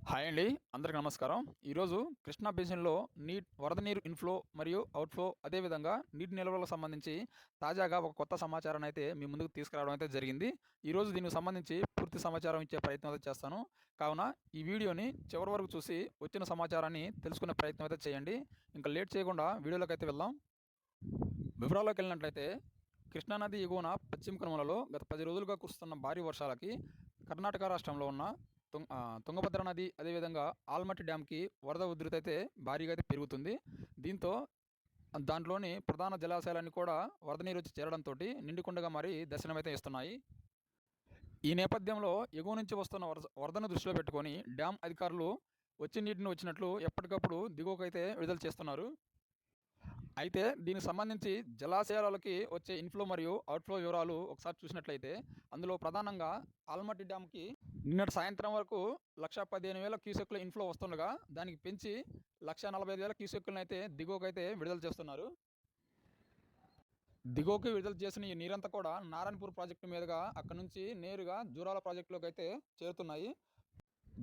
Hi అండి. అందరికి నమస్కారం. ఈరోజు కృష్ణా బేసిన్‌లో వరద నీరు ఇన్‌ఫ్లో మరియు అవుట్‌ఫ్లో అదేవిధంగా నీటి నిల్వలకు సంబంధించి తాజాగా ఒక కొత్త సమాచారాన్నయితే మీ ముందుకు తీసుకురావడం అయితే జరిగింది. ఈరోజు దీనికి సంబంధించి పూర్తి సమాచారం ఇచ్చే ప్రయత్నం అయితే చేస్తాను. కావున ఈ వీడియోని చివరి వరకు చూసి వచ్చిన సమాచారాన్ని తెలుసుకునే ప్రయత్నం అయితే చేయండి. ఇంకా లేట్ చేయకుండా వీడియోలోకైతే వెళ్దాం. వివరాల్లోకెళ్ళినట్లయితే కృష్ణానది ఎగువన పశ్చిమ కనుమలలో గత 10 రోజులుగా కురుస్తున్న భారీ వర్షాలకి కర్ణాటక రాష్ట్రంలో ఉన్న తుంగభద్ర నది అదేవిధంగా ఆల్మట్టి డ్యాంకి వరద ఉధృతి అయితే భారీగా అయితే పెరుగుతుంది. దీంతో దాంట్లోని ప్రధాన జలాశయాలన్నీ కూడా వరద నీరు వచ్చి చేరడంతో నిండుకుండగా మారి దర్శనమైతే ఇస్తున్నాయి. ఈ నేపథ్యంలో ఎగువ నుంచి వస్తున్న వరదను దృష్టిలో పెట్టుకొని డ్యాం అధికారులు వచ్చే నీటిని వచ్చినట్లు ఎప్పటికప్పుడు దిగువకైతే విడుదల చేస్తున్నారు. అయితే దీనికి సంబంధించి జలాశయాలకి వచ్చే ఇన్‌ఫ్లో మరియు అవుట్‌ఫ్లో వివరాలు ఒకసారి చూసినట్లయితే అందులో ప్రధానంగా ఆల్మట్టి డ్యామ్‌కి నిన్నటి సాయంత్రం వరకు 1,15,000 క్యూసెక్కుల ఇన్‌ఫ్లో వస్తుండగా దానికి పెంచి 1,45,000 క్యూసెక్కులనైతే దిగువకైతే విడుదల చేస్తున్నారు. దిగువకి విడుదల చేసిన ఈ నీరంతా కూడా నారాయణపూర్ ప్రాజెక్టు మీదుగా అక్కడ నుంచి నేరుగా జూరాల ప్రాజెక్టులోకి అయితే చేరుతున్నాయి.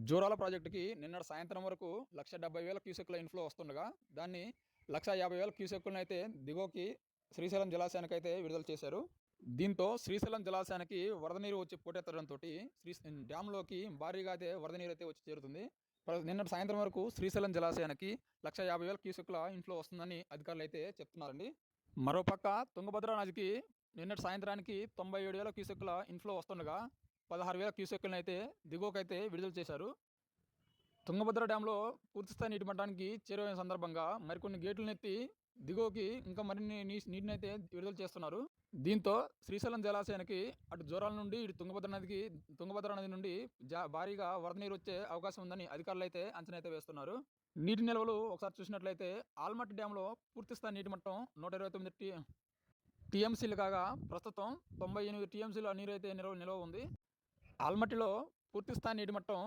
జూరాల ప్రాజెక్టుకి నిన్నటి సాయంత్రం వరకు 1,70,000 క్యూసెక్కుల ఇన్‌ఫ్లో వస్తుండగా దాన్ని 1,50,000 క్యూసెక్కులను అయితే దిగువకి శ్రీశైలం జలాశయానికి అయితే విడుదల చేశారు. దీంతో శ్రీశైలం జలాశయానికి వరద నీరు వచ్చి పోటెత్తడంతో డ్యాంలోకి భారీగా అయితే వరద నీరు అయితే వచ్చి చేరుతుంది. నిన్నటి సాయంత్రం వరకు శ్రీశైలం జలాశయానికి 1,50,000 క్యూసెక్కుల ఇన్‌ఫ్లో వస్తుందని అధికారులు అయితే చెప్తున్నారండి. మరోపక్క తుంగభద్ర నదికి నిన్నటి సాయంత్రానికి 97,000 క్యూసెక్కుల ఇన్‌ఫ్లో వస్తుండగా 16,000 క్యూసెక్కులను అయితే దిగువకైతే విడుదల చేశారు. తుంగభద్ర డ్యాంలో పూర్తిస్థాయి నీటి మట్టానికి చేరువైన సందర్భంగా మరికొన్ని గేట్లనెత్తి దిగువకి ఇంకా మరిన్ని నీటినైతే విడుదల చేస్తున్నారు. దీంతో శ్రీశైలం జలాశయానికి అటు జోరాల నుండి ఇటు తుంగభద్ర నది నుండి భారీగా వరద నీరు వచ్చే అవకాశం ఉందని అధికారులు అయితే అంచనా అయితే వేస్తున్నారు. నీటి నిల్వలు ఒకసారి చూసినట్లయితే ఆల్మట్టి డ్యాంలో పూర్తిస్థాయి నీటి మట్టం 129 టీఎంసీలు కాగా ప్రస్తుతం 98 టీఎంసీల నీరు అయితే నిల్వ ఉంది. ఆల్మట్టిలో పూర్తిస్థాయి నీటి మట్టం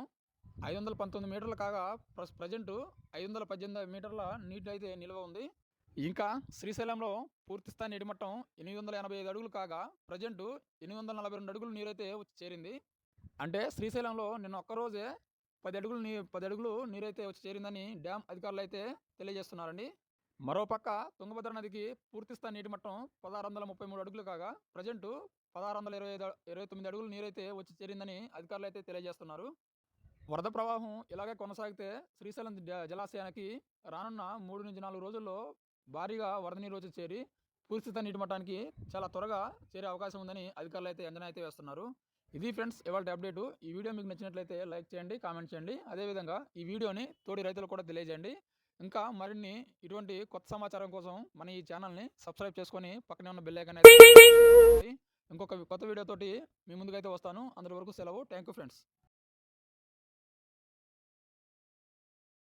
519 మీటర్లు కాగా ప్రజెంటు 518 మీటర్ల నీటి అయితే నిల్వ ఉంది. ఇంకా శ్రీశైలంలో పూర్తిస్థాయి నీటి మట్టం 885 అడుగులు కాగా ప్రజెంటు 842 అడుగులు నీరైతే వచ్చి చేరింది. అంటే శ్రీశైలంలో నిన్న ఒక్కరోజే 10 అడుగులు నీరైతే వచ్చి చేరిందని డ్యామ్ అధికారులు అయితే తెలియజేస్తున్నారండి. మరోపక్క తుంగభద్ర నదికి పూర్తిస్థాయి నీటి మట్టం 1,633 అడుగులు కాగా ప్రజెంటు 1,629 అడుగులు నీరైతే వచ్చి చేరిందని అధికారులు అయితే తెలియజేస్తున్నారు. వరద ప్రవాహం ఇలాగే కొనసాగితే శ్రీశైలం జలాశయానికి రానున్న 3 నుంచి 4 రోజుల్లో భారీగా వరద నీరు వచ్చి చేరి పూర్తిస్థాయి నీటి మట్టానికి చాలా త్వరగా చేరే అవకాశం ఉందని అధికారులు అయితే అంచనా అయితే వేస్తున్నారు. ఇది ఫ్రెండ్స్ ఇవాళ అప్డేటు. ఈ వీడియో మీకు నచ్చినట్లయితే లైక్ చేయండి, కామెంట్ చేయండి. అదేవిధంగా ఈ వీడియోని తోటి రైతులకు కూడా తెలియజేయండి. ఇంకా మరిన్ని ఇటువంటి కొత్త సమాచారం కోసం మన ఈ ఛానల్ని సబ్స్క్రైబ్ చేసుకొని పక్కనే ఉన్న బెల్ ఐకాన్ అయితే ఇంకొక కొత్త వీడియోతోటి మీ ముందుకైతే వస్తాను. అందరి వరకు సెలవు. Thank you friends.